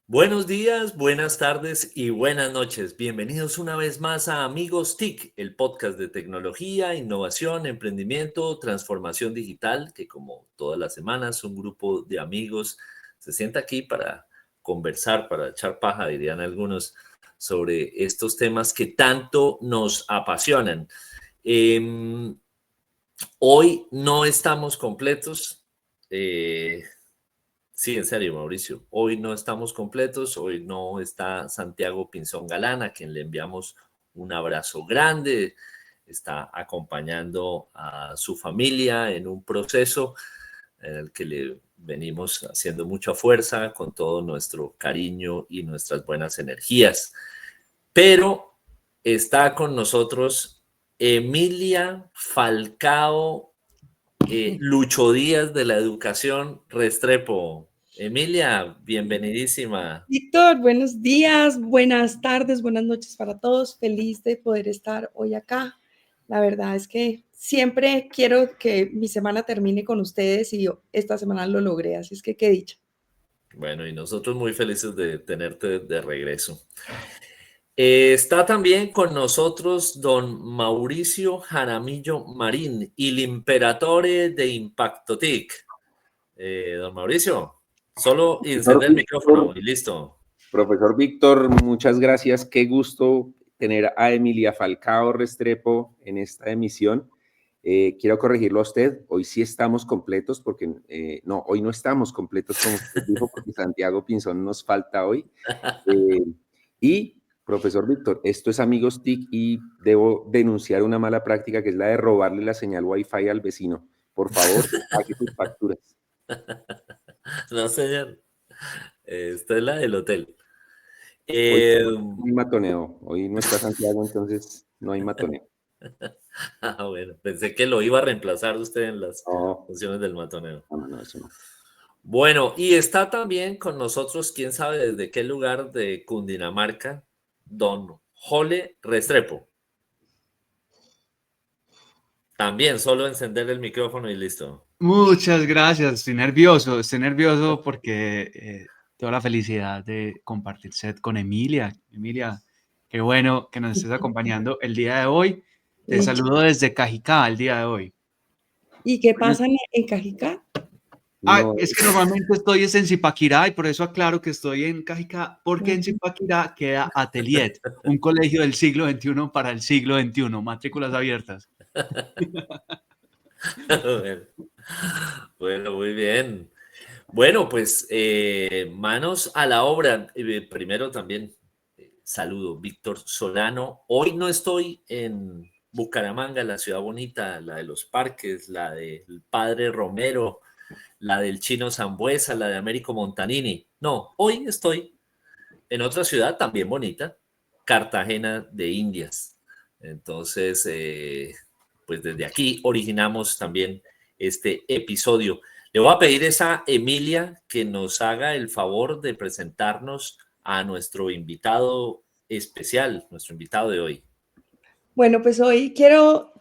Buenos días, buenas tardes y buenas noches. Bienvenidos una vez más a Amigos TIC, el podcast de tecnología, innovación, emprendimiento, transformación digital, que como todas las semanas un grupo de amigos se sienta aquí para conversar, para echar paja, dirían algunos, sobre estos temas que tanto nos apasionan. Em, Hoy no estamos completos. eh, Sí, en serio, Mauricio. Hoy no estamos completos, hoy no está Santiago Pinzón Galán, a quien le enviamos un abrazo grande. Está acompañando a su familia en un proceso en el que le venimos haciendo mucha fuerza con todo nuestro cariño y nuestras buenas energías. Pero está con nosotros Emilia Falcao Lucho Díaz de la Educación Restrepo. Emilia, bienvenidísima. Víctor, buenos días, buenas tardes, buenas noches para todos. Feliz de poder estar hoy acá. La verdad es que siempre quiero que mi semana termine con ustedes y yo esta semana lo logré, así es que qué dicha. Bueno, y nosotros muy felices de tenerte de regreso. Está también con nosotros don Mauricio Jaramillo Marín, el imperatore de Impacto TIC. Don Mauricio, solo Profesor encender el micrófono Víctor, y listo. profesor Víctor, muchas gracias. Qué gusto tener a Emilia Falcao Restrepo en esta emisión. Quiero corregirlo a usted. Hoy sí estamos completos porque no, hoy no estamos completos como usted dijo porque Santiago Pinzón nos falta hoy. Eh, y profesor Víctor, esto es Amigos TIC y debo denunciar una mala práctica que es la de robarle la señal Wi-Fi al vecino. Por favor, pague sus facturas. No, señor. Esta es la del hotel. Hoy Eh, no hay matoneo. Hoy no está Santiago, entonces no hay matoneo. bueno, pensé que lo iba a reemplazar usted en las No, funciones del matoneo. no, eso no. Bueno, y está también con nosotros, quién sabe desde qué lugar de Cundinamarca, don Jole Restrepo. También solo encender el micrófono y listo. Muchas gracias, estoy nervioso porque tengo la felicidad de compartir set con Emilia. Emilia, qué bueno que nos estés acompañando el día de hoy. Te Dicha. saludo desde Cajicá el día de hoy. ¿Y qué pasa en Cajicá? No, Es que normalmente estoy en Zipaquirá y por eso aclaro que estoy en Cajicá, porque en Zipaquirá queda Atelier, un colegio del siglo XXI para el siglo XXI, matrículas abiertas. Bueno, bueno, muy bien. Bueno, pues manos a la obra. Primero también saludo, Víctor Solano. Hoy no estoy en Bucaramanga, la ciudad bonita, la de los parques, la del Padre Romero, la del Chino Sambuesa, la de Américo Montanini. No, hoy estoy en otra ciudad también bonita, Cartagena de Indias. Entonces, pues desde aquí originamos también este episodio. Le voy a pedir a Emilia que nos haga el favor de presentarnos a nuestro invitado especial, nuestro invitado de hoy. Bueno, pues hoy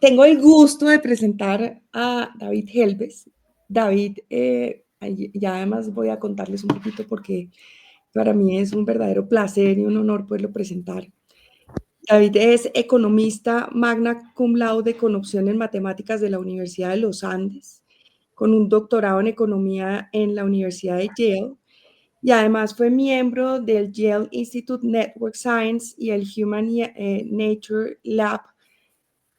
tengo el gusto de presentar a David Helves. David, ya además voy a contarles un poquito porque para mí es un verdadero placer y un honor poderlo presentar. David es economista magna cum laude con opción en matemáticas de la Universidad de los Andes, con un doctorado en economía en la Universidad de Yale, y además fue miembro del Yale Institute Network Science y el Human Nature Lab.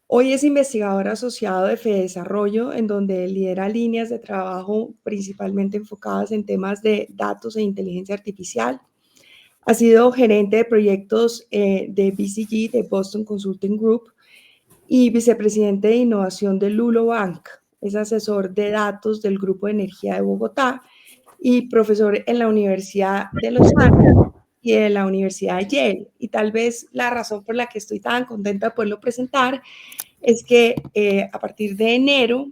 Hoy es investigador asociado de FEDesarrollo, en donde lidera líneas de trabajo principalmente enfocadas en temas de datos e inteligencia artificial. Ha sido gerente de proyectos de BCG, de Boston Consulting Group, y vicepresidente de innovación de Lulo Bank. Es asesor de datos del Grupo de Energía de Bogotá y profesor en la Universidad de Los Ángeles y de la Universidad de Yale. Y tal vez la razón por la que estoy tan contenta de poderlo presentar es que a partir de enero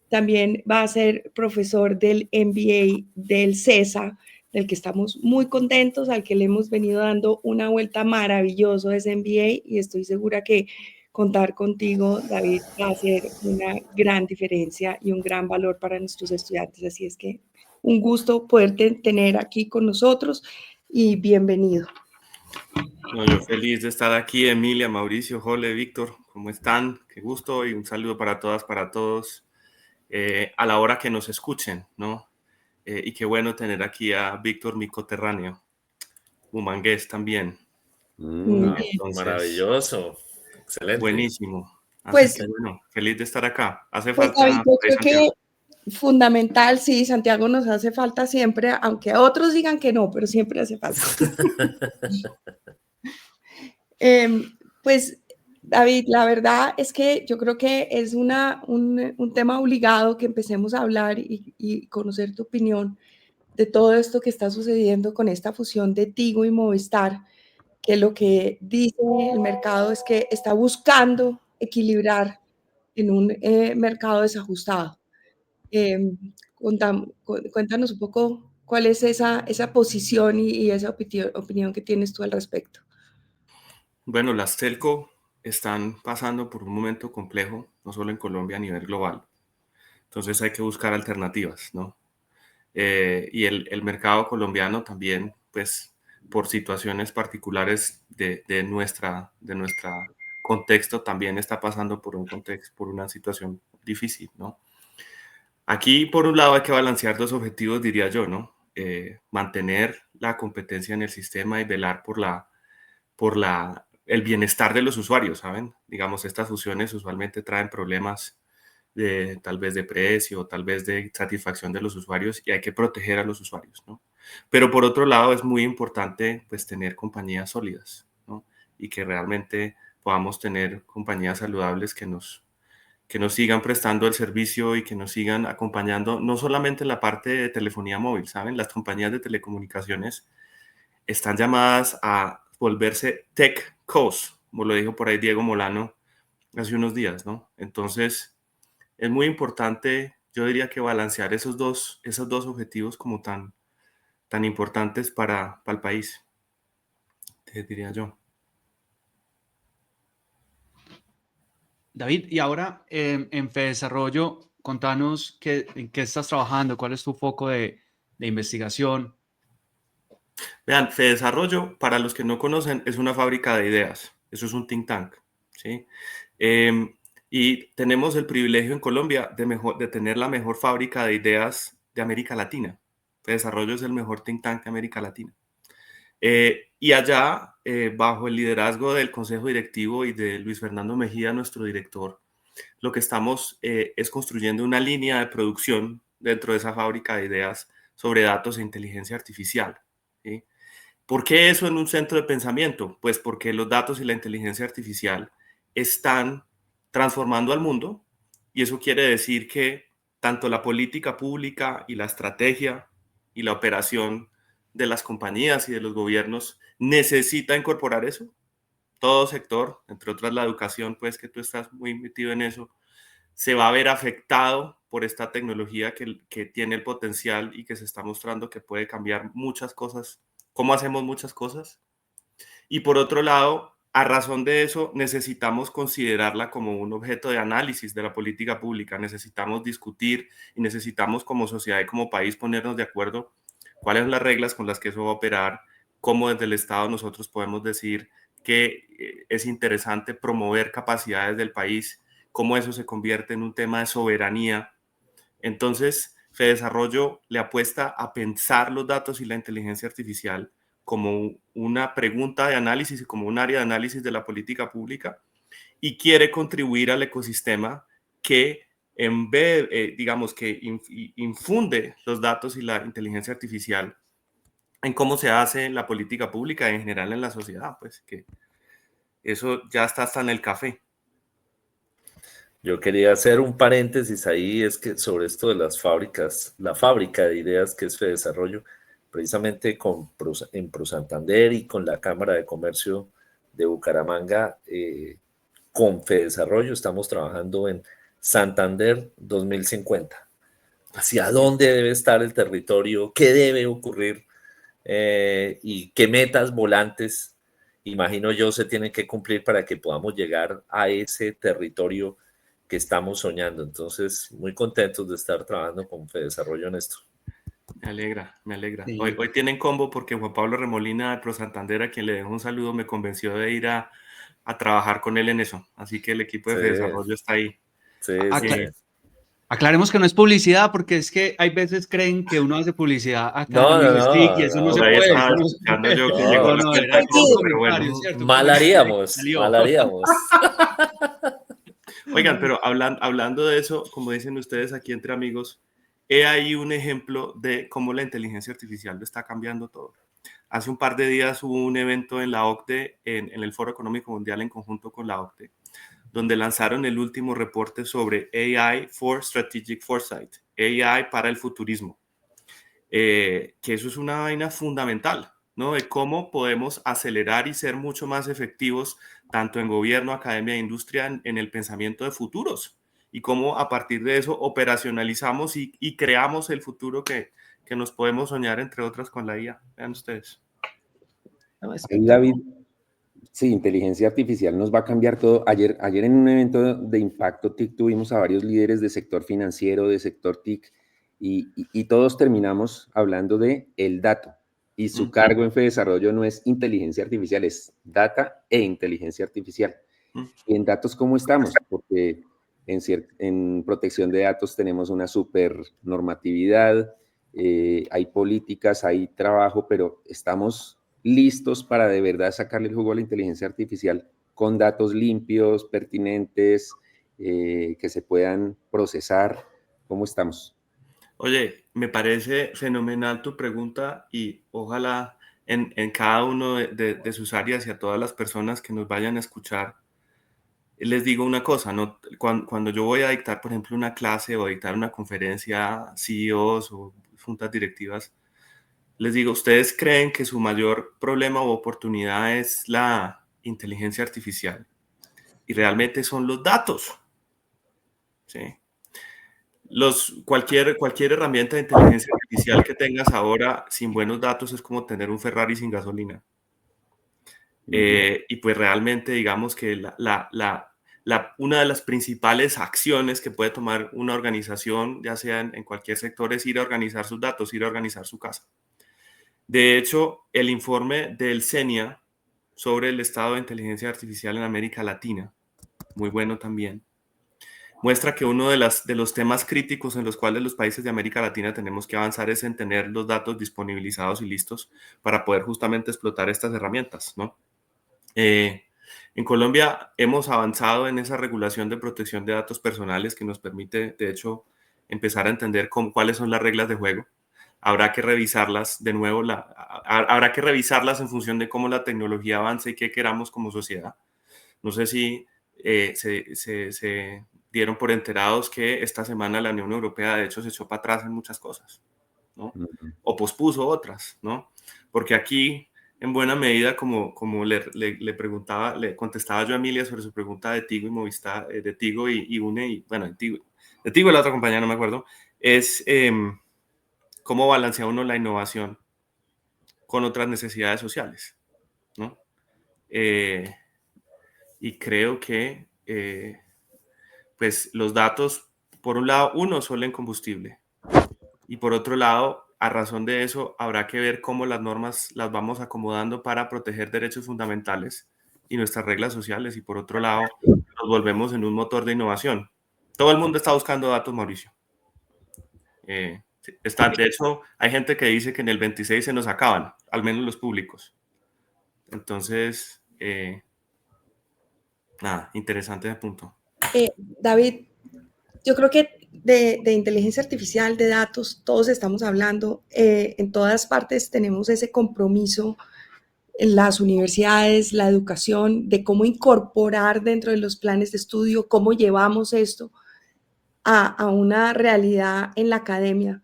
también va a ser profesor del MBA del CESA, del que estamos muy contentos, al que le hemos venido dando una vuelta maravillosa a ese MBA, y estoy segura que contar contigo, David, va a ser una gran diferencia y un gran valor para nuestros estudiantes. Así es que un gusto poderte tener aquí con nosotros. y bienvenido. No, yo feliz de estar aquí, Emilia, Mauricio, Jole, Víctor, ¿cómo están? Qué gusto y un saludo para todas, para todos, a la hora que nos escuchen, ¿no? Y qué bueno tener aquí a Víctor, mi coterráneo, Humangués también. Muy bien. Entonces, Maravilloso, excelente. buenísimo. Así Pues- que bueno, feliz de estar acá. Hace Pues, falta David, yo creo Santiago. que fundamental, sí, Santiago nos hace falta siempre, aunque otros digan que no, pero siempre hace falta. Pues, David, la verdad es que yo creo que es un tema obligado que empecemos a hablar y conocer tu opinión de todo esto que está sucediendo con esta fusión de Tigo y Movistar, que lo que dice el mercado es que está buscando equilibrar en un mercado desajustado. Cuéntanos un poco cuál es esa posición y esa opinión que tienes tú al respecto. Bueno, las telco están pasando por un momento complejo, no solo en Colombia, a nivel global. Entonces hay que buscar alternativas, ¿no? Y el mercado colombiano también, pues, por situaciones particulares de nuestra contexto, también está pasando por por una situación difícil, ¿no? Aquí, por un lado, hay que balancear dos objetivos, diría yo, ¿no? Mantener la competencia en el sistema y velar por el bienestar de los usuarios, ¿saben? Digamos, estas fusiones usualmente traen problemas tal vez de precio, tal vez de satisfacción de los usuarios y hay que proteger a los usuarios, ¿no? Pero por otro lado es muy importante pues tener compañías sólidas, ¿no? Y que realmente podamos tener compañías saludables que nos sigan prestando el servicio y que nos sigan acompañando, no solamente en la parte de telefonía móvil, ¿saben? Las compañías de telecomunicaciones están llamadas a volverse tech co's, como lo dijo por ahí Diego Molano hace unos días, ¿no? Entonces, es muy importante, yo diría que balancear esos dos objetivos como tan importantes para el país, te diría yo. David, y ahora en FEDesarrollo, contanos en qué estás trabajando, cuál es tu foco de investigación. Vean, FEDesarrollo, para los que no conocen, es una fábrica de ideas. Eso es un think tank, ¿sí? Y tenemos el privilegio en Colombia de tener la mejor fábrica de ideas de América Latina. FEDesarrollo es el mejor think tank de América Latina. Y allá, bajo el liderazgo del Consejo Directivo y de Luis Fernando Mejía, nuestro director, lo que estamos es construyendo una línea de producción dentro de esa fábrica de ideas sobre datos e inteligencia artificial, ¿sí? ¿Por qué eso en un centro de pensamiento? Pues porque los datos y la inteligencia artificial están transformando al mundo y eso quiere decir que tanto la política pública y la estrategia y la operación de las compañías y de los gobiernos necesita incorporar eso. Todo sector, entre otras la educación, pues que tú estás muy metido en eso, se va a ver afectado por esta tecnología que tiene el potencial y que se está mostrando que puede cambiar muchas cosas, cómo hacemos muchas cosas. Y por otro lado, a razón de eso, necesitamos considerarla como un objeto de análisis de la política pública. Necesitamos discutir y necesitamos como sociedad y como país ponernos de acuerdo cuáles son las reglas con las que eso va a operar, cómo desde el Estado nosotros podemos decir que es interesante promover capacidades del país, cómo eso se convierte en un tema de soberanía. Entonces, FEDesarrollo le apuesta a pensar los datos y la inteligencia artificial como una pregunta de análisis y como un área de análisis de la política pública y quiere contribuir al ecosistema que en vez, digamos, que infunde los datos y la inteligencia artificial en cómo se hace la política pública en general en la sociedad, pues que eso ya está hasta en el café. Yo quería hacer un paréntesis ahí, es que sobre esto de las fábricas, la fábrica de ideas que es FEDesarrollo, precisamente en ProSantander y con la Cámara de Comercio de Bucaramanga, con FEDesarrollo estamos trabajando en Santander 2050. ¿Hacia dónde debe estar el territorio? ¿Qué debe ocurrir? Y qué metas volantes, imagino yo, se tienen que cumplir para que podamos llegar a ese territorio que estamos soñando. Entonces, muy contentos de estar trabajando con FEDesarrollo en esto. Me alegra, me alegra. Sí. Hoy tienen combo porque Juan Pablo Remolina de Pro Santander, a quien le dejo un saludo, me convenció de ir a trabajar con él en eso. Así que el equipo de Sí. Fedesarrollo está ahí. Sí, Acla- sí. Aclaremos que no es publicidad, porque es que hay veces creen que uno hace publicidad acá en No, Amigos TIC y eso no no, se Por ahí puede. estaba Eso no se escuchando puede. yo que no. llegó No, la no, cuenta era de un combo, pero bueno. comentario, ¿cierto? Un Mal comentario que haríamos, salió. mal haríamos. Oigan, pero hablando de eso, como dicen ustedes aquí entre amigos, he ahí un ejemplo de cómo la inteligencia artificial lo está cambiando todo. Hace un par de días hubo un evento en la OCDE, en el Foro Económico Mundial en conjunto con la OCDE, donde lanzaron el último reporte sobre AI for Strategic Foresight, AI para el futurismo, que eso es una vaina fundamental, ¿no? De cómo podemos acelerar y ser mucho más efectivos, tanto en gobierno, academia e industria, en el pensamiento de futuros, y cómo a partir de eso operacionalizamos y creamos el futuro que nos podemos soñar, entre otras, con la IA. Vean ustedes. No, Ahí, espectacular. David, sí, inteligencia artificial nos va a cambiar todo. Ayer en un evento de impacto TIC tuvimos a varios líderes de sector financiero, de sector TIC, y todos terminamos hablando de el dato. Y su cargo en Fedesarrollo no es inteligencia artificial, es data e inteligencia artificial. ¿Y en datos cómo estamos? Porque en protección de datos tenemos una super normatividad, hay políticas, hay trabajo, pero estamos listos para de verdad sacarle el jugo a la inteligencia artificial con datos limpios, pertinentes, que se puedan procesar. ¿Cómo estamos? Oye, me parece fenomenal tu pregunta y ojalá en cada uno de sus áreas y a todas las personas que nos vayan a escuchar, les digo una cosa, ¿no? Cuando yo voy a dictar, por ejemplo, una clase o dictar una conferencia a CEOs o juntas directivas, les digo, ¿ustedes creen que su mayor problema o oportunidad es la inteligencia artificial? Y realmente son los datos, ¿sí? Cualquier herramienta de inteligencia artificial que tengas ahora sin buenos datos es como tener un Ferrari sin gasolina. Y pues realmente digamos que una de las principales acciones que puede tomar una organización, ya sea en cualquier sector, es ir a organizar sus datos, ir a organizar su casa. De hecho, el informe del CENIA sobre el estado de inteligencia artificial en América Latina, muy bueno también, muestra que uno de los temas críticos en los cuales los países de América Latina tenemos que avanzar es en tener los datos disponibilizados y listos para poder justamente explotar estas herramientas, ¿no? En Colombia hemos avanzado en esa regulación de protección de datos personales que nos permite, de hecho, empezar a entender cuáles son las reglas de juego. Habrá que revisarlas de nuevo, habrá que revisarlas en función de cómo la tecnología avanza y qué queramos como sociedad. No sé si se dieron por enterados que esta semana la Unión Europea de hecho se echó para atrás en muchas cosas, ¿no? O pospuso otras, ¿no? Porque aquí, en buena medida, como le preguntaba, le contestaba yo a Emilia sobre su pregunta de Tigo y Movistar, de Tigo y UNE, y bueno, de Tigo y la otra compañía, no me acuerdo, es cómo balancea uno la innovación con otras necesidades sociales, ¿no? Y creo que pues los datos, por un lado, suelen combustible, y por otro lado, a razón de eso, habrá que ver cómo las normas las vamos acomodando para proteger derechos fundamentales y nuestras reglas sociales, y por otro lado, nos volvemos en un motor de innovación. Todo el mundo está buscando datos, Mauricio. De hecho, hay gente que dice que en el 26 se nos acaban, al menos los públicos. Entonces, nada, interesante ese punto. David, yo creo que de inteligencia artificial, de datos, todos estamos hablando, en todas partes tenemos ese compromiso en las universidades, la educación, de cómo incorporar dentro de los planes de estudio, cómo llevamos esto a una realidad en la academia.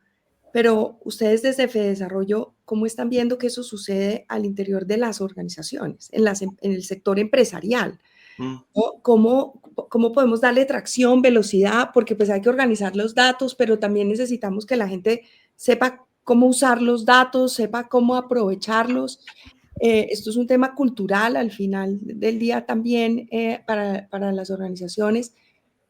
Pero ustedes desde Fedesarrollo, ¿cómo están viendo que eso sucede al interior de las organizaciones, en el sector empresarial? ¿No? ¿Cómo podemos darle tracción, velocidad? Porque pues hay que organizar los datos, pero también necesitamos que la gente sepa cómo usar los datos, sepa cómo aprovecharlos. Esto es un tema cultural al final del día también para las organizaciones.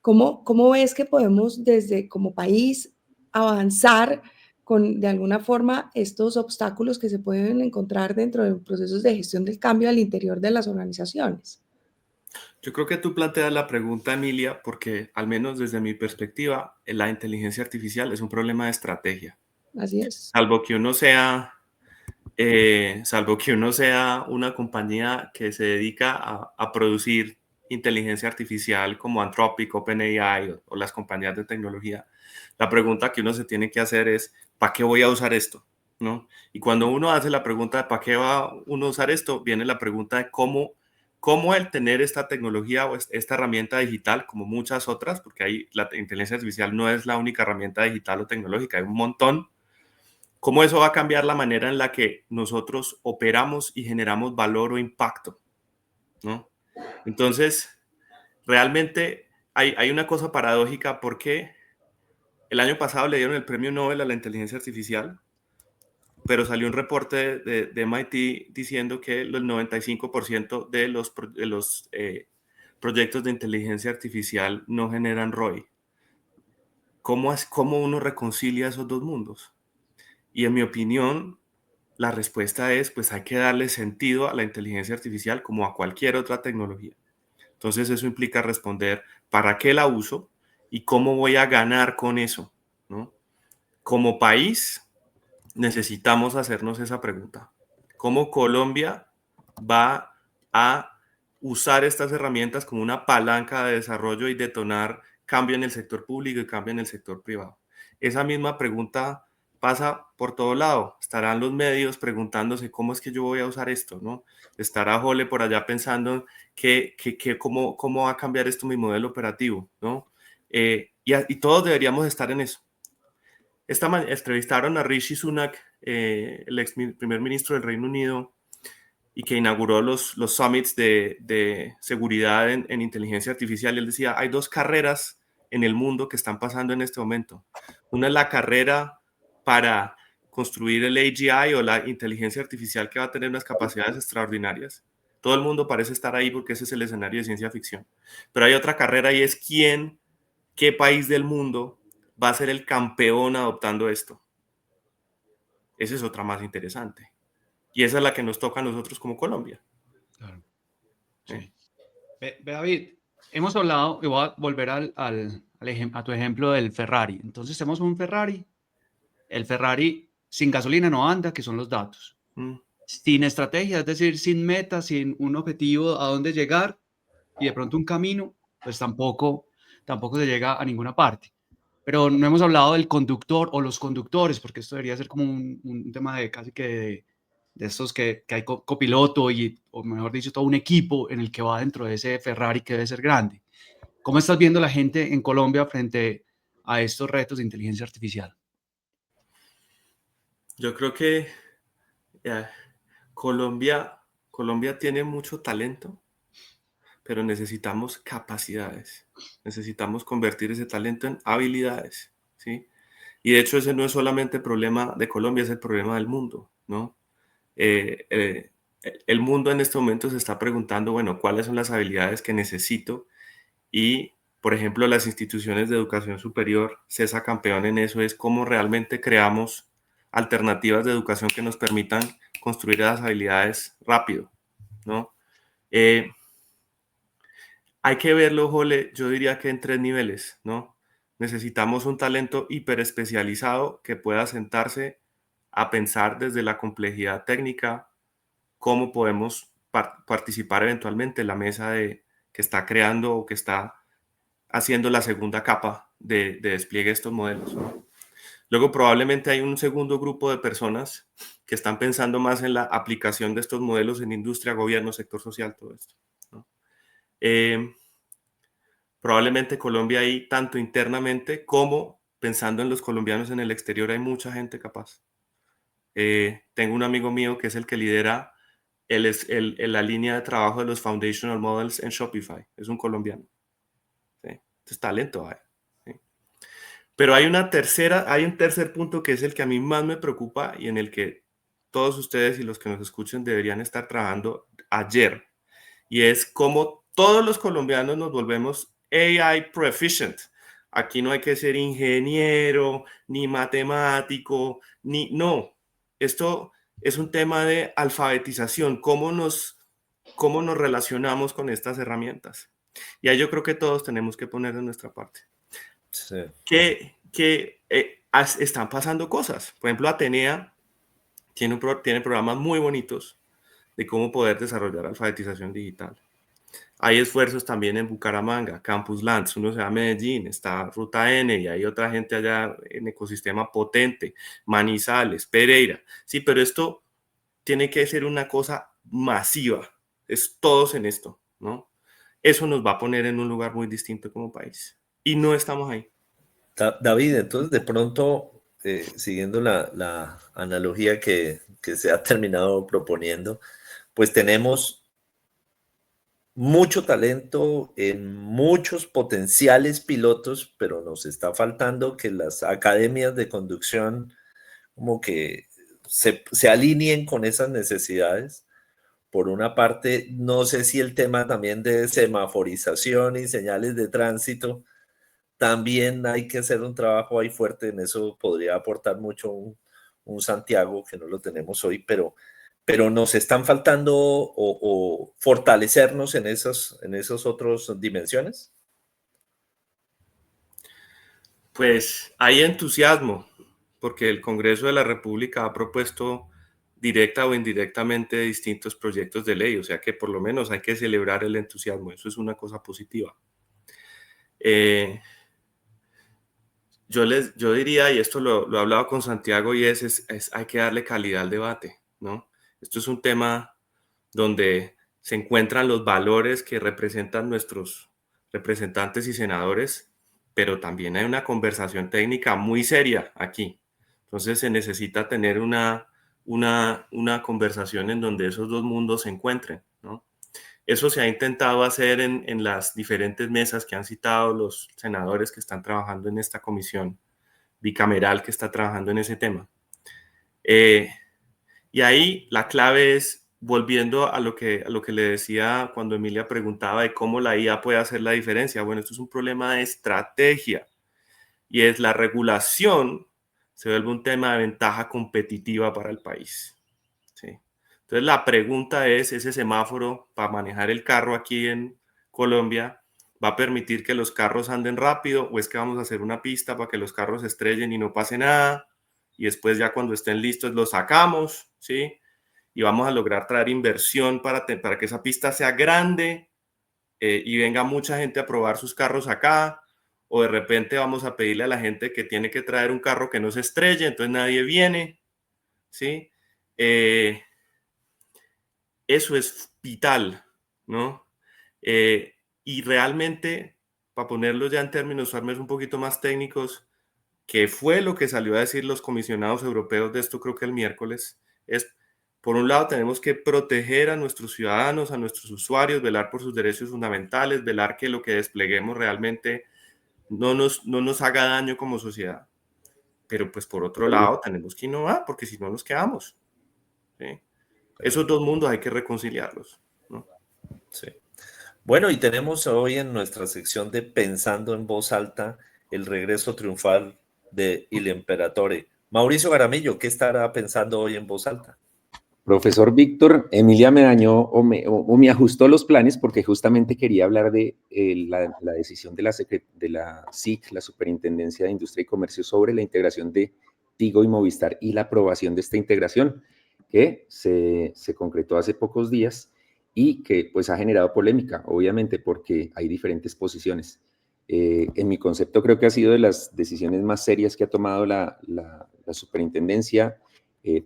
¿Cómo ves que podemos desde como país avanzar de alguna forma estos obstáculos que se pueden encontrar dentro de procesos de gestión del cambio al interior de las organizaciones. Yo creo que tú planteas la pregunta, Emilia, porque al menos desde mi perspectiva, la inteligencia artificial es un problema de estrategia. Así es. Salvo que uno sea una compañía que se dedica a producir inteligencia artificial como Anthropic, OpenAI o las compañías de tecnología. La pregunta que uno se tiene que hacer es, ¿para qué voy a usar esto? ¿No? Y cuando uno hace la pregunta de ¿para qué va uno a usar esto? Viene la pregunta de cómo el tener esta tecnología o esta herramienta digital, como muchas otras, porque la inteligencia artificial no es la única herramienta digital o tecnológica, hay un montón. ¿Cómo eso va a cambiar la manera en la que nosotros operamos y generamos valor o impacto? ¿No? Entonces, realmente hay una cosa paradójica porque el año pasado le dieron el premio Nobel a la inteligencia artificial, pero salió un reporte de MIT diciendo que el 95% de los proyectos de inteligencia artificial no generan ROI. ¿Cómo uno reconcilia esos dos mundos? Y en mi opinión, la respuesta es, pues hay que darle sentido a la inteligencia artificial como a cualquier otra tecnología. Entonces eso implica responder para qué la uso y cómo voy a ganar con eso, ¿no? Como país necesitamos hacernos esa pregunta. ¿Cómo Colombia va a usar estas herramientas como una palanca de desarrollo y detonar cambio en el sector público y cambio en el sector privado? Esa misma pregunta pasa por todo lado. Estarán los medios preguntándose cómo es que yo voy a usar esto, ¿no? Estará Jole por allá pensando cómo va a cambiar esto mi modelo operativo, ¿no? Y todos deberíamos estar en eso. Entrevistaron a Rishi Sunak, el ex primer ministro del Reino Unido, y que inauguró los summits de seguridad en inteligencia artificial. Y él decía, hay dos carreras en el mundo que están pasando en este momento. Una es la carrera para construir el AGI o la inteligencia artificial que va a tener unas capacidades extraordinarias. Todo el mundo parece estar ahí porque ese es el escenario de ciencia ficción. Pero hay otra carrera y es qué país del mundo va a ser el campeón adoptando esto. Esa es otra más interesante. Y esa es la que nos toca a nosotros como Colombia. Claro. Sí. David, hemos hablado, y voy a volver a tu ejemplo del Ferrari. Entonces tenemos un Ferrari. El Ferrari sin gasolina no anda, que son los datos. Sin estrategia, es decir, sin meta, sin un objetivo a dónde llegar y de pronto un camino, pues tampoco se llega a ninguna parte. Pero no hemos hablado del conductor o los conductores, porque esto debería ser como un tema de casi que de estos que hay copiloto o mejor dicho, todo un equipo en el que va dentro de ese Ferrari que debe ser grande. ¿Cómo estás viendo la gente en Colombia frente a estos retos de inteligencia artificial? Yo creo que Colombia tiene mucho talento, pero necesitamos capacidades. Necesitamos convertir ese talento en habilidades, ¿sí? Y de hecho ese no es solamente el problema de Colombia, es el problema del mundo, ¿no? El mundo en este momento se está preguntando, bueno, ¿cuáles son las habilidades que necesito? Y, por ejemplo, las instituciones de educación superior, CESA campeón en eso, es cómo realmente creamos alternativas de educación que nos permitan construir esas habilidades rápido, ¿no? Hay que verlo, Jole, yo diría que en 3 niveles, ¿no? Necesitamos un talento hiperespecializado que pueda sentarse a pensar desde la complejidad técnica cómo podemos participar eventualmente en la mesa que está creando o que está haciendo la segunda capa de despliegue de estos modelos, ¿no? Luego probablemente hay un segundo grupo de personas que están pensando más en la aplicación de estos modelos en industria, gobierno, sector social, todo esto, ¿no? Probablemente Colombia hay tanto internamente como pensando en los colombianos en el exterior hay mucha gente capaz. Tengo un amigo mío que es el que lidera la línea de trabajo de los Foundational Models en Shopify. Es un colombiano. ¿Sí? Entonces, talento hay. ¿Sí? Pero hay un tercer punto que es el que a mí más me preocupa y en el que todos ustedes y los que nos escuchen deberían estar trabajando ayer. Y es cómo todos los colombianos nos volvemos AI proficient. aquí no hay que ser ingeniero, ni matemático, no. Esto es un tema de alfabetización, cómo nos relacionamos con estas herramientas. Y ahí yo creo que todos tenemos que poner de nuestra parte. Sí. Están pasando cosas. Por ejemplo, Atenea tiene programas muy bonitos de cómo poder desarrollar alfabetización digital. Hay esfuerzos también en Bucaramanga, Campus Lands, uno se va a Medellín, está Ruta N y hay otra gente allá en ecosistema potente, Manizales, Pereira. Sí, pero esto tiene que ser una cosa masiva, es todos en esto, ¿no? Eso nos va a poner en un lugar muy distinto como país y no estamos ahí. David, entonces de pronto, siguiendo la analogía que se ha terminado proponiendo, pues tenemos mucho talento en muchos potenciales pilotos, pero nos está faltando que las academias de conducción como que se alineen con esas necesidades. Por una parte, no sé si el tema también de semaforización y señales de tránsito, también hay que hacer un trabajo ahí fuerte, en eso podría aportar mucho un Santiago, que no lo tenemos hoy, pero nos están faltando o fortalecernos en esos otros dimensiones. Pues hay entusiasmo, porque el Congreso de la República ha propuesto directa o indirectamente distintos proyectos de ley, o sea que por lo menos hay que celebrar el entusiasmo, eso es una cosa positiva. Yo diría, y esto lo he hablado con Santiago, y hay que darle calidad al debate, ¿no? Esto es un tema donde se encuentran los valores que representan nuestros representantes y senadores, pero también hay una conversación técnica muy seria aquí. Entonces se necesita tener una conversación en donde esos dos mundos se encuentren, ¿no? Eso se ha intentado hacer en las diferentes mesas que han citado los senadores que están trabajando en esta comisión bicameral que está trabajando en ese tema. Y ahí la clave es, volviendo a lo que le decía cuando Emilia preguntaba de cómo la IA puede hacer la diferencia. Bueno, esto es un problema de estrategia y es la regulación se vuelve un tema de ventaja competitiva para el país. ¿Sí? Entonces la pregunta es, ¿ese semáforo para manejar el carro aquí en Colombia va a permitir que los carros anden rápido o es que vamos a hacer una pista para que los carros se estrellen y no pase nada? Y después ya cuando estén listos los sacamos, ¿sí? Y vamos a lograr traer inversión para que esa pista sea grande y venga mucha gente a probar sus carros acá, o de repente vamos a pedirle a la gente que tiene que traer un carro que no se estrelle, entonces nadie viene, ¿sí? Eso es vital, ¿no? Y realmente, para ponerlo ya en términos un poquito más técnicos, que fue lo que salió a decir los comisionados europeos de esto creo que el miércoles, es, por un lado tenemos que proteger a nuestros ciudadanos, a nuestros usuarios, velar por sus derechos fundamentales, velar que lo que despleguemos realmente no nos haga daño como sociedad. Pero pues por otro lado tenemos que innovar, porque si no nos quedamos, ¿sí? Esos dos mundos hay que reconciliarlos, ¿no? Sí. Bueno, y tenemos hoy en nuestra sección de Pensando en Voz Alta el regreso triunfal de Il Imperatore. Mauricio Garamillo, ¿qué estará pensando hoy en voz alta? Profesor Víctor, Emilia me dañó o me ajustó los planes porque justamente quería hablar de la decisión de la SIC, la Superintendencia de Industria y Comercio, sobre la integración de Tigo y Movistar y la aprobación de esta integración que se concretó hace pocos días y que pues ha generado polémica, obviamente, porque hay diferentes posiciones. En mi concepto creo que ha sido de las decisiones más serias que ha tomado la superintendencia,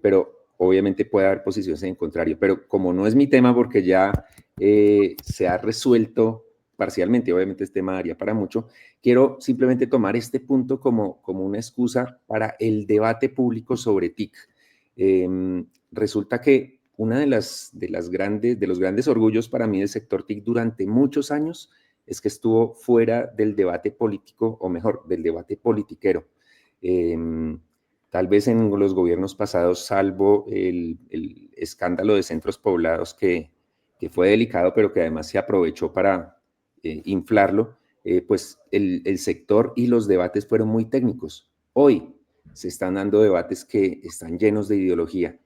pero obviamente puede haber posiciones en contrario, pero como no es mi tema porque ya se ha resuelto parcialmente, obviamente este tema daría para mucho, quiero simplemente tomar este punto como una excusa para el debate público sobre TIC. Resulta que una de los grandes orgullos para mí del sector TIC durante muchos años es que estuvo fuera del debate político, o mejor, del debate politiquero. Tal vez en los gobiernos pasados, salvo el escándalo de centros poblados que fue delicado, pero que además se aprovechó para inflarlo, pues el sector y los debates fueron muy técnicos. Hoy se están dando debates que están llenos de ideología,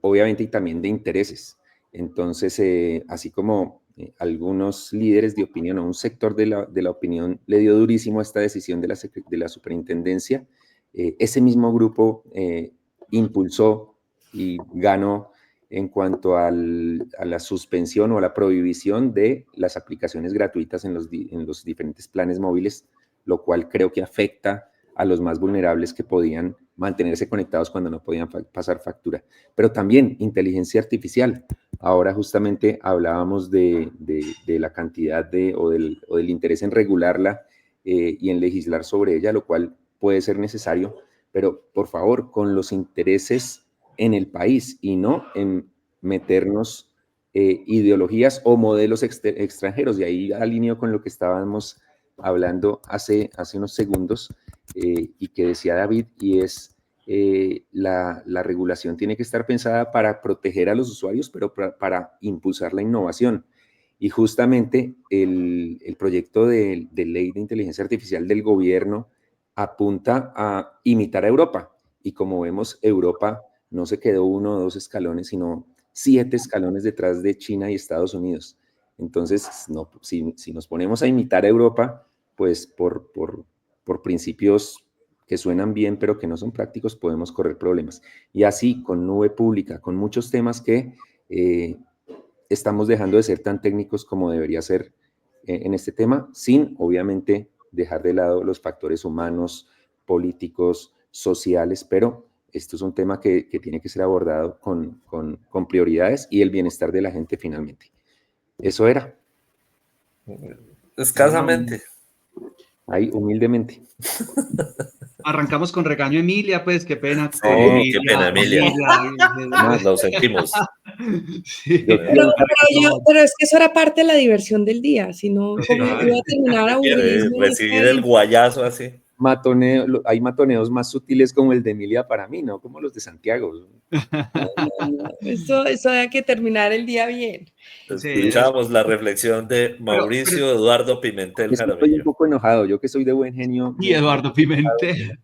obviamente, y también de intereses. Entonces, así como algunos líderes de opinión o un sector de la opinión le dio durísimo a esta decisión de la superintendencia, ese mismo grupo impulsó y ganó en cuanto a la suspensión o a la prohibición de las aplicaciones gratuitas en los diferentes planes móviles, lo cual creo que afecta a los más vulnerables que podían mantenerse conectados cuando no podían pasar factura. Pero también inteligencia artificial. Ahora justamente hablábamos de la cantidad o del interés en regularla y en legislar sobre ella, lo cual puede ser necesario, pero por favor, con los intereses en el país y no en meternos ideologías o modelos extranjeros. Y ahí alineo con lo que estábamos hablando hace unos segundos y que decía David, y es la regulación tiene que estar pensada para proteger a los usuarios, pero para impulsar la innovación. Y justamente el proyecto de ley de inteligencia artificial del gobierno apunta a imitar a Europa. Y como vemos, Europa no se quedó 1 o 2 escalones, sino 7 escalones detrás de China y Estados Unidos. Entonces, no, si nos ponemos a imitar a Europa, pues por principios que suenan bien, pero que no son prácticos, podemos correr problemas. Y así, con nube pública, con muchos temas que estamos dejando de ser tan técnicos como debería ser en este tema, sin, obviamente, dejar de lado los factores humanos, políticos, sociales, pero esto es un tema que tiene que ser abordado con prioridades y el bienestar de la gente finalmente. Eso era. Escasamente. Ahí, humildemente. Arrancamos con regaño Emilia, pues qué pena. Sí, qué pena, Emilia. Lo sentimos. Sí. Pero es que eso era parte de la diversión del día, si no, ¿cómo iba a terminar aburridísimo? Recibir el guayazo así. Hay matoneos más sutiles como el de Emilia para mí, ¿no? Como los de Santiago. Eso hay que terminar el día bien. Escuchamos la reflexión de Mauricio Eduardo Pimentel Estoy Jaramillo. un poco enojado, yo que soy de buen genio. Y Eduardo Pimentel.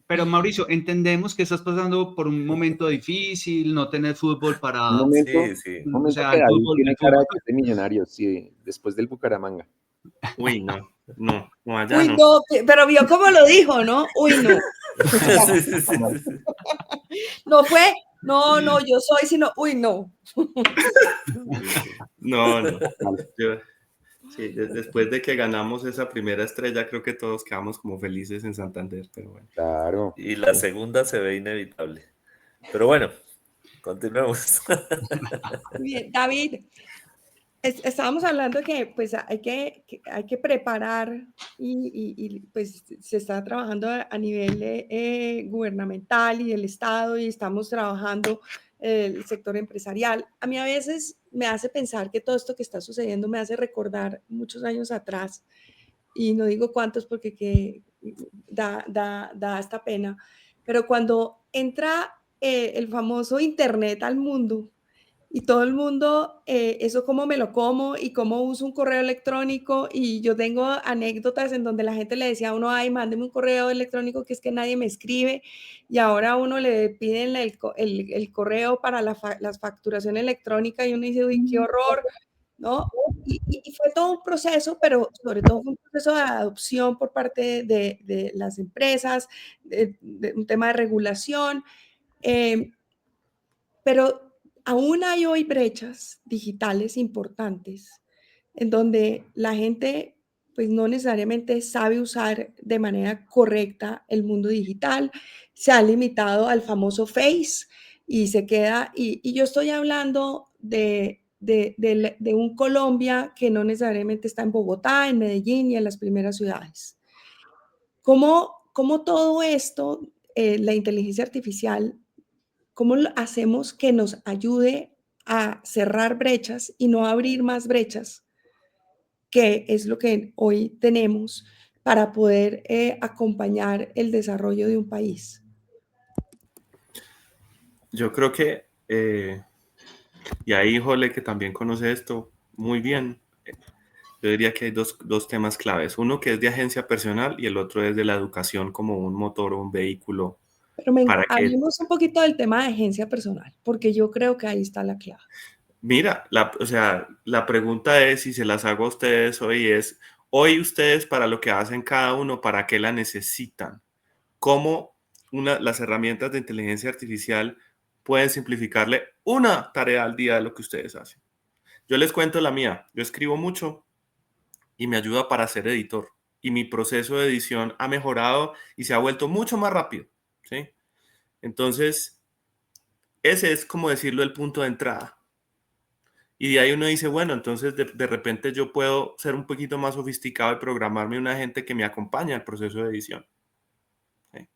Pero Mauricio, entendemos que estás pasando por un momento difícil, no tener fútbol para... Un momento, sí. Un momento o sea, que el David fútbol, tiene el cara fútbol. de millonario, sí, después del Bucaramanga. Uy, no, allá Uy, no. no, pero vio cómo lo dijo, ¿no? Uy, no. Sí. No fue, no, yo soy, sino, uy, no. No. Sí, después de que ganamos esa primera estrella, creo que todos quedamos como felices en Santander, pero bueno. Claro. Y la segunda se ve inevitable. Pero bueno, continuemos. Bien, David, estábamos hablando que pues hay que preparar y pues se está trabajando a nivel gubernamental y del Estado y estamos trabajando el sector empresarial. A mí a veces me hace pensar que todo esto que está sucediendo me hace recordar muchos años atrás y no digo cuántos porque da esta pena, pero cuando entra el famoso Internet al mundo, y todo el mundo, eso cómo me lo como y cómo uso un correo electrónico. Y yo tengo anécdotas en donde la gente le decía a uno, ay, mándeme un correo electrónico que es que nadie me escribe. Y ahora a uno le piden el correo para la facturación electrónica y uno dice, uy, qué horror, ¿no? Y fue todo un proceso, pero sobre todo fue un proceso de adopción por parte de las empresas, de un tema de regulación. Pero aún hay hoy brechas digitales importantes en donde la gente pues no necesariamente sabe usar de manera correcta el mundo digital, se ha limitado al famoso Face y se queda, y yo estoy hablando de un Colombia que no necesariamente está en Bogotá, en Medellín y en las primeras ciudades. ¿Cómo todo esto, la inteligencia artificial, cómo hacemos que nos ayude a cerrar brechas y no abrir más brechas, que es lo que hoy tenemos para poder acompañar el desarrollo de un país? Yo creo que, y ahí Jole, que también conoce esto muy bien, Yo diría que hay dos temas claves. Uno que es de agencia personal y el otro es de la educación como un motor o un vehículo Pero para que... hablemos un poquito del tema de agencia personal, porque yo creo que ahí está la clave. Mira, o sea, la pregunta es, y se las hago a ustedes hoy, es, hoy ustedes para lo que hacen cada uno, ¿para qué la necesitan? ¿Cómo las herramientas de inteligencia artificial pueden simplificarle una tarea al día de lo que ustedes hacen? Yo les cuento la mía. Yo escribo mucho y me ayuda para ser editor. Y mi proceso de edición ha mejorado y se ha vuelto mucho más rápido, ¿sí? Entonces, ese es como decirlo el punto de entrada. Y de ahí uno dice, bueno, entonces de repente yo puedo ser un poquito más sofisticado y programarme una gente que me acompañe al proceso de edición. ¿Sí?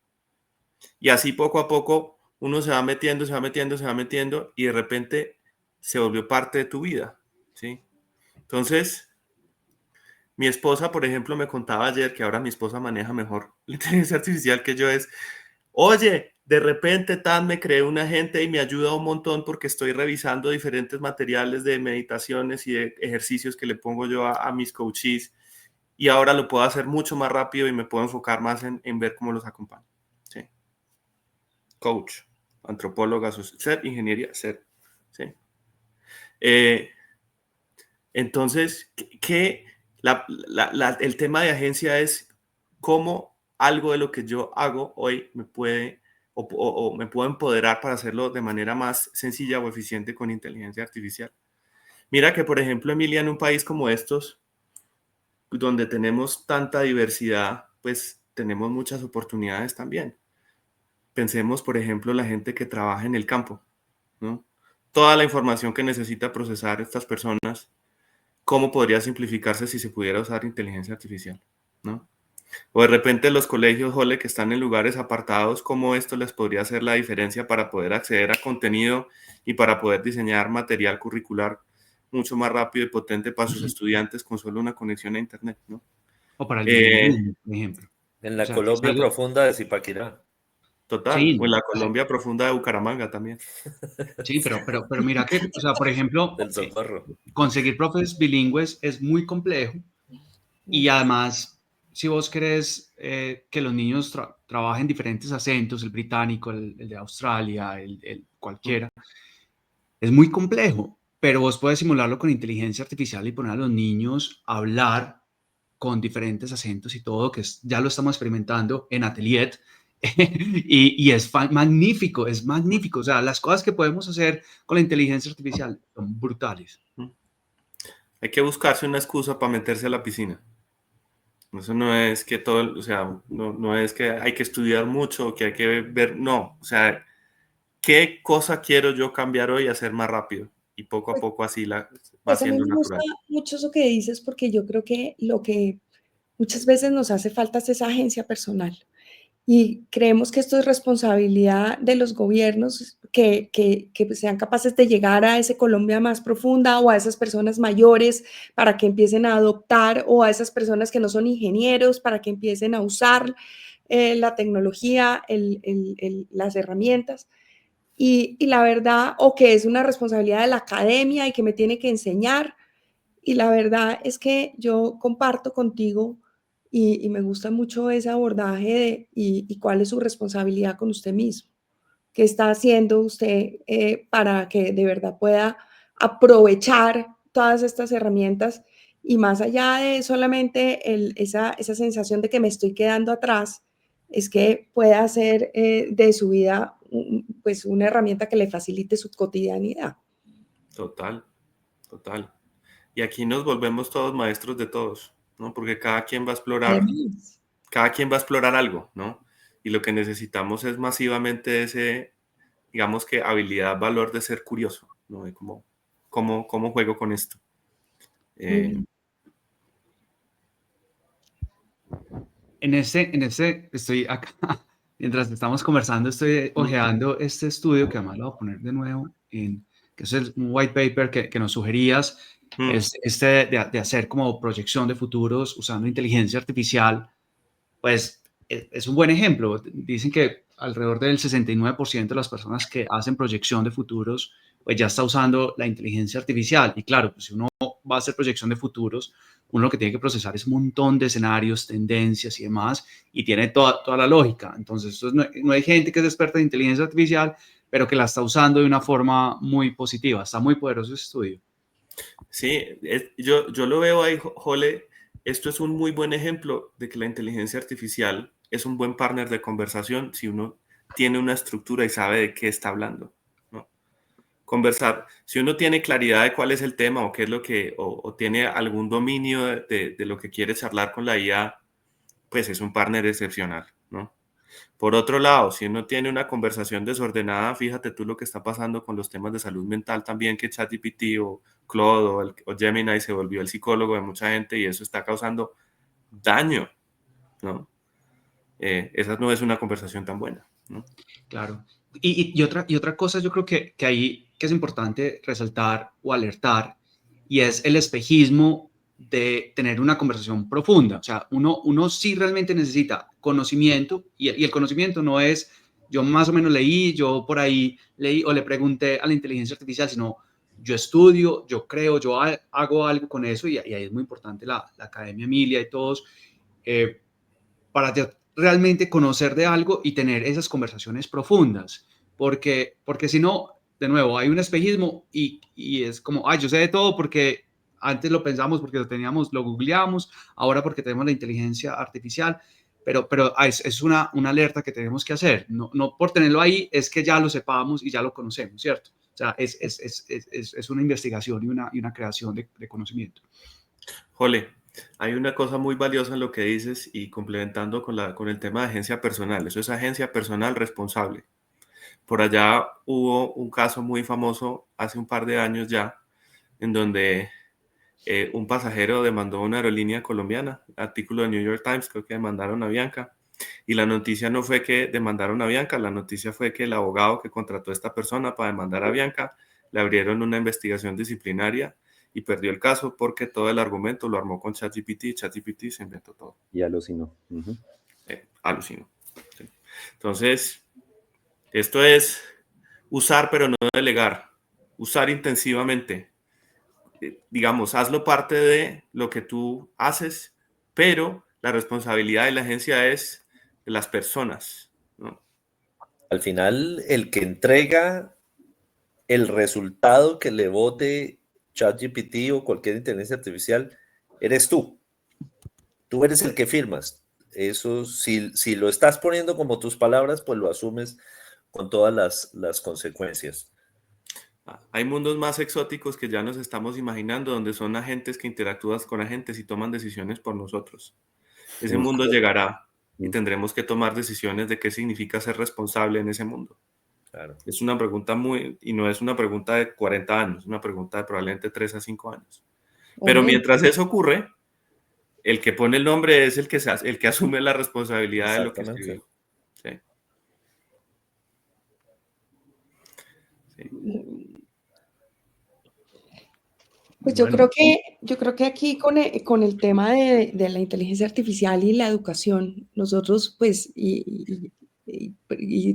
Y así poco a poco uno se va metiendo, se va metiendo, se va metiendo y de repente se volvió parte de tu vida. ¿Sí? Entonces, mi esposa, por ejemplo, me contaba ayer que ahora mi esposa maneja mejor la inteligencia artificial que yo es, oye, de repente Tan me creé un agente y me ayuda un montón porque estoy revisando diferentes materiales de meditaciones y de ejercicios que le pongo yo a mis coaches y ahora lo puedo hacer mucho más rápido y me puedo enfocar más en ver cómo los acompaño. ¿Sí? Coach, antropóloga, ser, ingeniería, ser. ¿Sí? Entonces, el tema de agencia es cómo algo de lo que yo hago hoy me puede o me puedo empoderar para hacerlo de manera más sencilla o eficiente con inteligencia artificial. Mira que, por ejemplo, Emilia, en un país como estos, donde tenemos tanta diversidad, pues tenemos muchas oportunidades también. Pensemos, por ejemplo, la gente que trabaja en el campo, ¿no? Toda la información que necesita procesar estas personas, ¿cómo podría simplificarse si se pudiera usar inteligencia artificial? ¿No? O de repente los colegios, Jole, que están en lugares apartados, ¿cómo esto les podría hacer la diferencia para poder acceder a contenido y para poder diseñar material curricular mucho más rápido y potente para sus estudiantes con solo una conexión a Internet? ¿No? O para el bilingüismo, por ejemplo. En O la sea, que es Colombia algo... profunda de Zipaquirá. Total, o en Sí, la Colombia profunda de Bucaramanga también. sí, pero mira que, o sea, por ejemplo, Del Socorro. conseguir profes bilingües es muy complejo y además, si vos querés que los niños trabajen diferentes acentos, el británico, el de Australia, el cualquiera, es muy complejo, pero vos puedes simularlo con inteligencia artificial y poner a los niños a hablar con diferentes acentos y todo, que ya lo estamos experimentando en Atelier. Y es magnífico, es magnífico. O sea, las cosas que podemos hacer con la inteligencia artificial son brutales. Hay que buscarse una excusa para meterse a la piscina. Eso no es que todo, o sea, no es que hay que estudiar mucho, que hay que ver, no, o sea, ¿qué cosa quiero yo cambiar hoy y hacer más rápido? Y poco a poco así va Pues a mí siendo me gusta natural. mucho eso que dices porque yo creo que lo que muchas veces nos hace falta es esa agencia personal. Y creemos que esto es responsabilidad de los gobiernos que sean capaces de llegar a esa Colombia más profunda o a esas personas mayores para que empiecen a adoptar o a esas personas que no son ingenieros para que empiecen a usar la tecnología, las herramientas. Y la verdad, o que es una responsabilidad de la academia y que me tiene que enseñar. Y la verdad es que yo comparto contigo y me gusta mucho ese abordaje de y cuál es su responsabilidad con usted mismo. ¿Qué está haciendo usted para que de verdad pueda aprovechar todas estas herramientas? Y más allá de solamente esa sensación de que me estoy quedando atrás, es que pueda hacer de su vida pues una herramienta que le facilite su cotidianidad. Total, total. Y aquí nos volvemos todos maestros de todos, ¿no? Porque Además, cada quien va a explorar algo, ¿no? Y lo que necesitamos es masivamente ese, digamos que habilidad, valor de ser curioso, ¿no? De cómo juego con esto. muy bien. Estoy acá, mientras estamos conversando, estoy hojeando este estudio que además lo voy a poner de nuevo, que es un white paper que nos sugerías, es de hacer como proyección de futuros usando inteligencia artificial. Pues es un buen ejemplo. Dicen que alrededor del 69% de las personas que hacen proyección de futuros, pues ya está usando la inteligencia artificial. Y claro, pues si uno va a hacer proyección de futuros, uno lo que tiene que procesar es un montón de escenarios, tendencias y demás, y tiene toda la lógica. Entonces, no hay gente que es experta en inteligencia artificial, pero que la está usando de una forma muy positiva. Está muy poderoso ese estudio. Sí, yo lo veo ahí, Jole. Esto es un muy buen ejemplo de que la inteligencia artificial es un buen partner de conversación si uno tiene una estructura y sabe de qué está hablando, ¿no? Conversar, si uno tiene claridad de cuál es el tema o qué es lo que, o tiene algún dominio de lo que quiere charlar con la IA, pues es un partner excepcional, ¿no? Por otro lado, si uno tiene una conversación desordenada, fíjate tú lo que está pasando con los temas de salud mental también, que ChatGPT o Claude o Gemini se volvió el psicólogo de mucha gente y eso está causando daño, ¿no? Esa no es una conversación tan buena, ¿no? Claro. Y otra cosa yo creo que ahí que es importante resaltar o alertar, y es el espejismo de tener una conversación profunda. O sea, uno sí realmente necesita conocimiento, y el conocimiento no es yo más o menos leí, yo por ahí leí o le pregunté a la inteligencia artificial, sino yo estudio, yo creo, yo hago algo con eso, y ahí es muy importante la Academia Emilia y todos, para realmente conocer de algo y tener esas conversaciones profundas, porque si no, de nuevo, hay un espejismo y es como, ay, yo sé de todo porque antes lo pensamos, porque lo teníamos, lo googleamos, ahora porque tenemos la inteligencia artificial, pero es una alerta que tenemos que hacer, no por tenerlo ahí es que ya lo sepamos y ya lo conocemos, ¿cierto? O sea, es una investigación y una creación de conocimiento. Jole, hay una cosa muy valiosa en lo que dices y complementando con el tema de agencia personal. Eso es agencia personal responsable. Por allá hubo un caso muy famoso hace un par de años ya, en donde un pasajero demandó a una aerolínea colombiana, artículo de New York Times, creo que demandaron a Bianca. Y la noticia no fue que demandaron a Bianca, la noticia fue que el abogado que contrató a esta persona para demandar a Bianca le abrieron una investigación disciplinaria y perdió el caso porque todo el argumento lo armó con ChatGPT y ChatGPT se inventó todo. Y alucinó. Alucinó. Sí. Entonces, esto es usar pero no delegar, usar intensivamente. Digamos, hazlo parte de lo que tú haces, pero la responsabilidad de la agencia es de las personas, ¿no? Al final, el que entrega el resultado que le bote ChatGPT o cualquier inteligencia artificial, eres tú. Tú eres el que firmas. Eso, si lo estás poniendo como tus palabras, pues lo asumes con todas las consecuencias. Hay mundos más exóticos que ya nos estamos imaginando, donde son agentes que interactúan con agentes y toman decisiones por nosotros. Ese mundo llegará y tendremos que tomar decisiones de qué significa ser responsable en ese mundo. Claro. Es una pregunta y no es una pregunta de 40 años, es una pregunta de probablemente 3 a 5 años. Pero mientras eso ocurre, el que pone el nombre es el que asume la responsabilidad de lo que escribió. Sí. Sí. Pues Bueno. yo creo que aquí con el tema de la inteligencia artificial y la educación, nosotros pues, y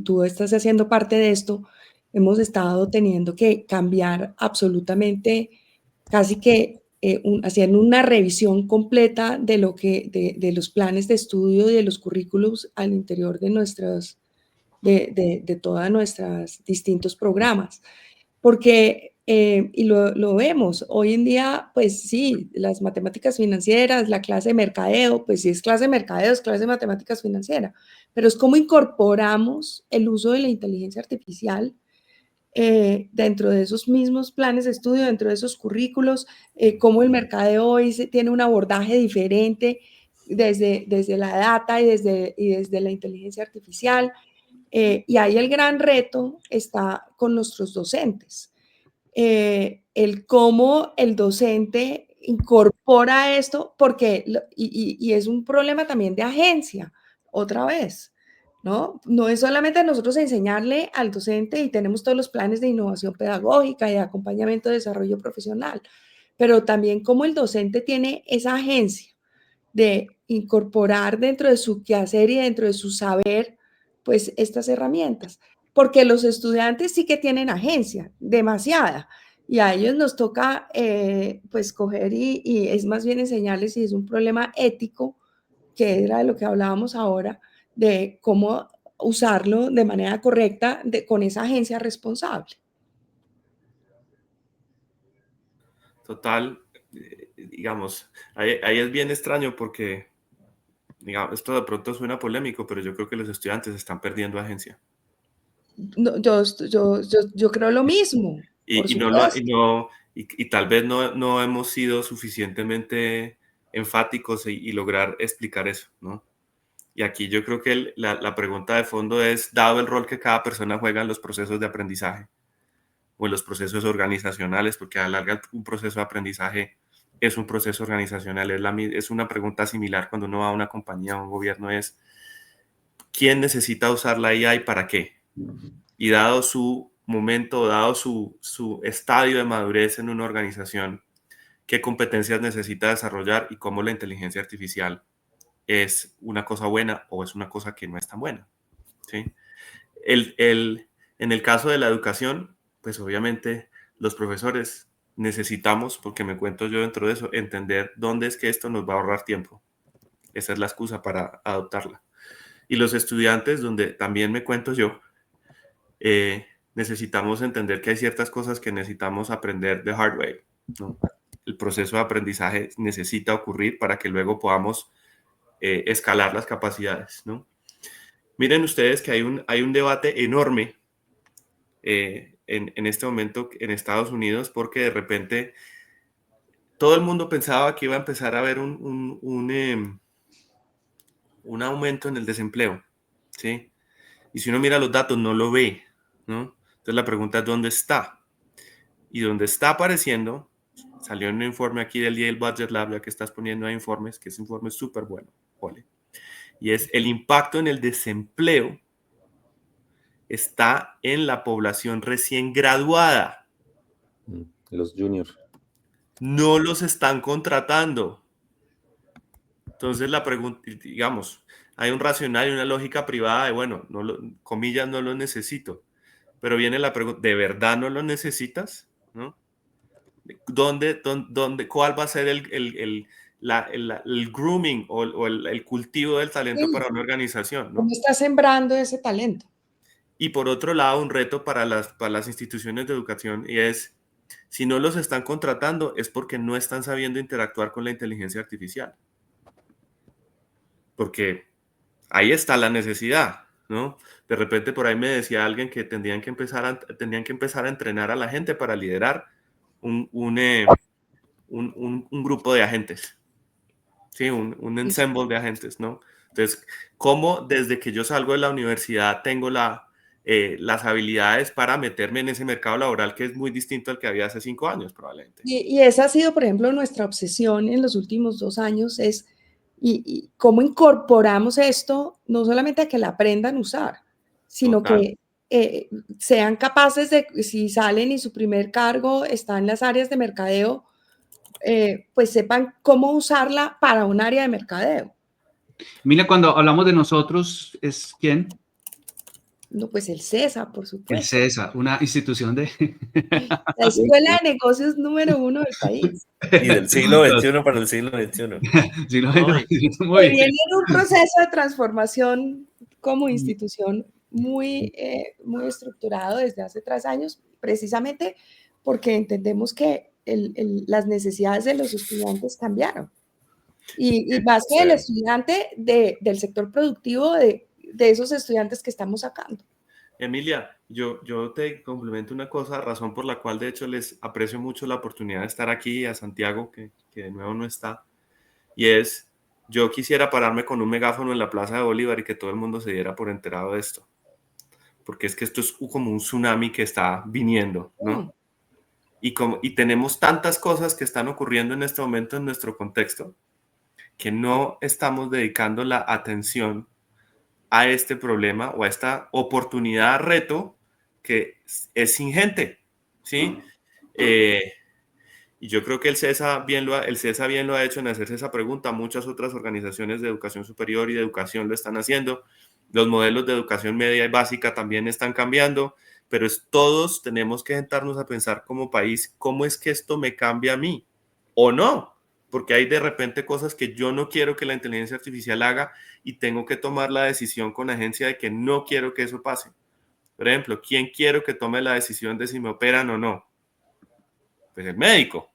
tú estás haciendo parte de esto, hemos estado teniendo que cambiar absolutamente, casi que haciendo una revisión completa de de los planes de estudio y de los currículos al interior de de todas nuestras distintos programas. Porque, y lo vemos, hoy en día, pues sí, las matemáticas financieras, la clase de mercadeo, pues sí es clase de mercadeo, es clase de matemáticas financieras, pero es cómo incorporamos el uso de la inteligencia artificial dentro de esos mismos planes de estudio, dentro de esos currículos, cómo el mercadeo hoy tiene un abordaje diferente desde la data y desde la inteligencia artificial. Y ahí el gran reto está con nuestros docentes. El cómo el docente incorpora esto, porque, y es un problema también de agencia, otra vez, ¿no? No es solamente nosotros enseñarle al docente y tenemos todos los planes de innovación pedagógica y de acompañamiento de desarrollo profesional, pero también cómo el docente tiene esa agencia de incorporar dentro de su quehacer y dentro de su saber, pues estas herramientas, porque los estudiantes sí que tienen agencia, demasiada, y a ellos nos toca pues coger y es más bien enseñarles si es un problema ético, que era de lo que hablábamos ahora, de cómo usarlo de manera correcta con esa agencia responsable. Total, digamos, ahí es bien extraño porque, digamos, esto de pronto suena polémico, pero yo creo que los estudiantes están perdiendo agencia. No, yo creo lo mismo, por Y supuesto. tal vez no hemos sido suficientemente enfáticos y lograr explicar eso, ¿no? Y aquí yo creo que la pregunta de fondo es, dado el rol que cada persona juega en los procesos de aprendizaje o en los procesos organizacionales, porque a la larga un proceso de aprendizaje es un proceso organizacional, es una pregunta similar cuando uno va a una compañía o un gobierno, es ¿quién necesita usar la IA y para qué? Y dado su momento, dado su estadio de madurez en una organización, qué competencias necesita desarrollar y cómo la inteligencia artificial es una cosa buena o es una cosa que no es tan buena, ¿sí? En el caso de la educación, pues obviamente los profesores necesitamos, porque me cuento yo dentro de eso, entender dónde es que esto nos va a ahorrar tiempo. Esa es la excusa para adoptarla. Y los estudiantes, donde también me cuento yo, necesitamos entender que hay ciertas cosas que necesitamos aprender de hard way, ¿no? El proceso de aprendizaje necesita ocurrir para que luego podamos escalar las capacidades, ¿no? Miren ustedes que hay un debate enorme en este momento en Estados Unidos porque de repente todo el mundo pensaba que iba a empezar a haber un aumento en el desempleo, ¿sí? Y si uno mira los datos no lo ve, ¿no? Entonces la pregunta es ¿dónde está? Y donde está apareciendo, salió en un informe aquí del Yale Budget Lab, ya que estás poniendo ahí informes, que ese informe es súper bueno, Ole, y es el impacto en el desempleo está en la población recién graduada. Los juniors. No los están contratando. Entonces la pregunta, digamos, hay un racional y una lógica privada de, bueno, comillas, no lo necesito. Pero viene la pregunta, ¿de verdad no lo necesitas? ¿No? ¿Cuál va a ser el grooming o el cultivo del talento Sí, para una organización? ¿cómo ¿no? está sembrando ese talento? Y por otro lado, un reto para las instituciones de educación y es, si no los están contratando, es porque no están sabiendo interactuar con la inteligencia artificial. Porque ahí está la necesidad, ¿no? De repente por ahí me decía alguien que tenían que empezar a entrenar a la gente para liderar un grupo de agentes, ¿sí? Un ensemble de agentes, ¿no? Entonces, ¿cómo desde que yo salgo de la universidad tengo las habilidades para meterme en ese mercado laboral que es muy distinto al que había hace 5 años, probablemente? Y esa ha sido, por ejemplo, nuestra obsesión en los últimos 2 años, es y cómo incorporamos esto, no solamente a que la aprendan a usar, sino Total. que sean capaces de, si salen y su primer cargo está en las áreas de mercadeo, pues sepan cómo usarla para un área de mercadeo. Mira, cuando hablamos de nosotros, ¿es quién? No, pues el CESA, por El supuesto. CESA, una institución de... La escuela de negocios número 1 del país. Y del siglo XXI para el siglo XXI. Sí, no, Ay. muy Que bien. viene en un proceso de transformación como institución muy, muy estructurado desde hace 3 años, precisamente porque entendemos que las necesidades de los estudiantes cambiaron. Y más que del estudiante, del sector productivo, de esos estudiantes que estamos sacando. Emilia, yo te complemento una cosa, razón por la cual de hecho les aprecio mucho la oportunidad de estar aquí, a Santiago, que de nuevo no está, y es, yo quisiera pararme con un megáfono en la Plaza de Bolívar y que todo el mundo se diera por enterado de esto, porque es que esto es como un tsunami que está viniendo, ¿no? Y tenemos tantas cosas que están ocurriendo en este momento en nuestro contexto que no estamos dedicando la atención a este problema o a esta oportunidad, reto, que es ingente, ¿sí? Y yo creo que el CESA bien lo ha hecho en hacerse esa pregunta. Muchas otras organizaciones de educación superior y de educación lo están haciendo. Los modelos de educación media y básica también están cambiando. pero todos tenemos que sentarnos a pensar como país, ¿cómo es que esto me cambia a mí? ¿O no? Porque hay de repente cosas que yo no quiero que la inteligencia artificial haga y tengo que tomar la decisión con la agencia de que no quiero que eso pase. Por ejemplo, ¿quién quiero que tome la decisión de si me operan o no? Pues el médico.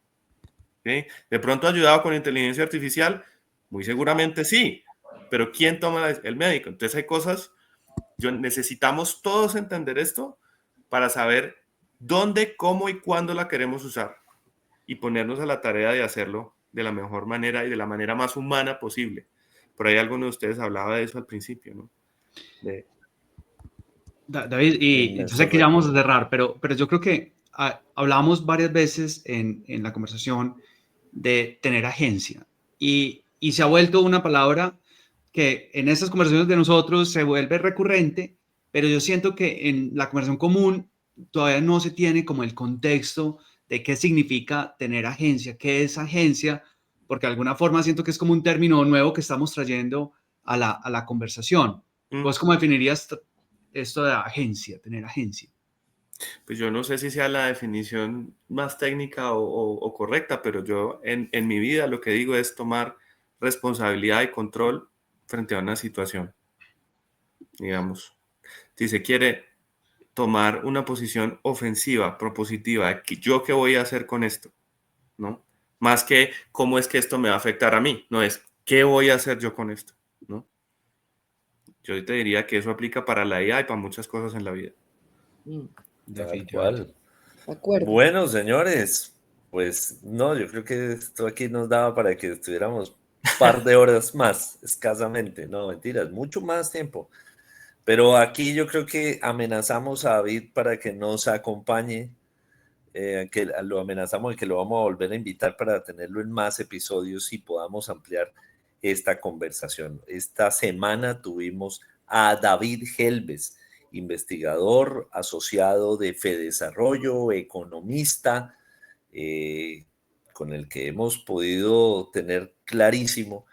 ¿Sí? ¿De pronto ayudado con inteligencia artificial? Muy seguramente sí, pero ¿quién toma la decisión? El médico. Entonces hay cosas, necesitamos todos entender esto para saber dónde, cómo y cuándo la queremos usar y ponernos a la tarea de hacerlo de la mejor manera y de la manera más humana posible. Por ahí alguno de ustedes hablaba de eso al principio, ¿no? David, y yo sé que ya vamos a cerrar, pero yo creo que hablamos varias veces en la conversación de tener agencia y se ha vuelto una palabra que en estas conversaciones de nosotros se vuelve recurrente, pero yo siento que en la conversación común todavía no se tiene como el contexto de qué significa tener agencia, qué es agencia, porque de alguna forma siento que es como un término nuevo que estamos trayendo a la conversación. ¿Vos cómo definirías esto de agencia, tener agencia? Pues yo no sé si sea la definición más técnica o correcta, pero yo en mi vida lo que digo es tomar responsabilidad y control frente a una situación. Digamos, si se quiere tomar una posición ofensiva, propositiva, yo qué voy a hacer con esto, ¿no? Más que cómo es que esto me va a afectar a mí, no es qué voy a hacer yo con esto, ¿no? Yo te diría que eso aplica para la IA y para muchas cosas en la vida. Tal cual. De acuerdo. Bueno, señores, pues no, yo creo que esto aquí nos daba para que estuviéramos un par de horas más, escasamente, no, mentiras, mucho más tiempo. Pero aquí yo creo que amenazamos a David para que nos acompañe, que lo amenazamos y que lo vamos a volver a invitar para tenerlo en más episodios y podamos ampliar esta conversación. Esta semana tuvimos a David Helves, investigador asociado de FEDesarrollo, economista, con el que hemos podido tener clarísimo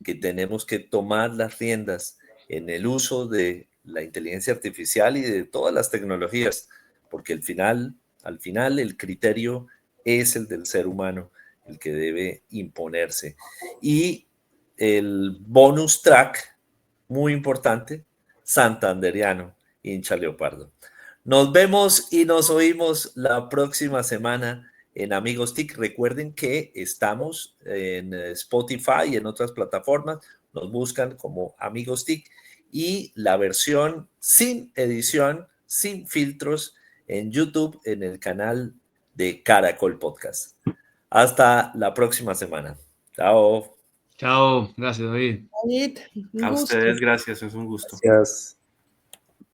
que tenemos que tomar las riendas en el uso de la inteligencia artificial y de todas las tecnologías, porque al final el criterio es el del ser humano, el que debe imponerse. Y el bonus track, muy importante, santanderiano, hincha leopardo. Nos vemos y nos oímos la próxima semana en Amigos TIC. Recuerden que estamos en Spotify y en otras plataformas. Nos buscan como Amigos TIC y la versión sin edición, sin filtros, en YouTube, en el canal de Caracol Podcast. Hasta la próxima semana. Chao. Chao, gracias, David. David, un A gusto. ustedes, gracias, es un gusto. Gracias.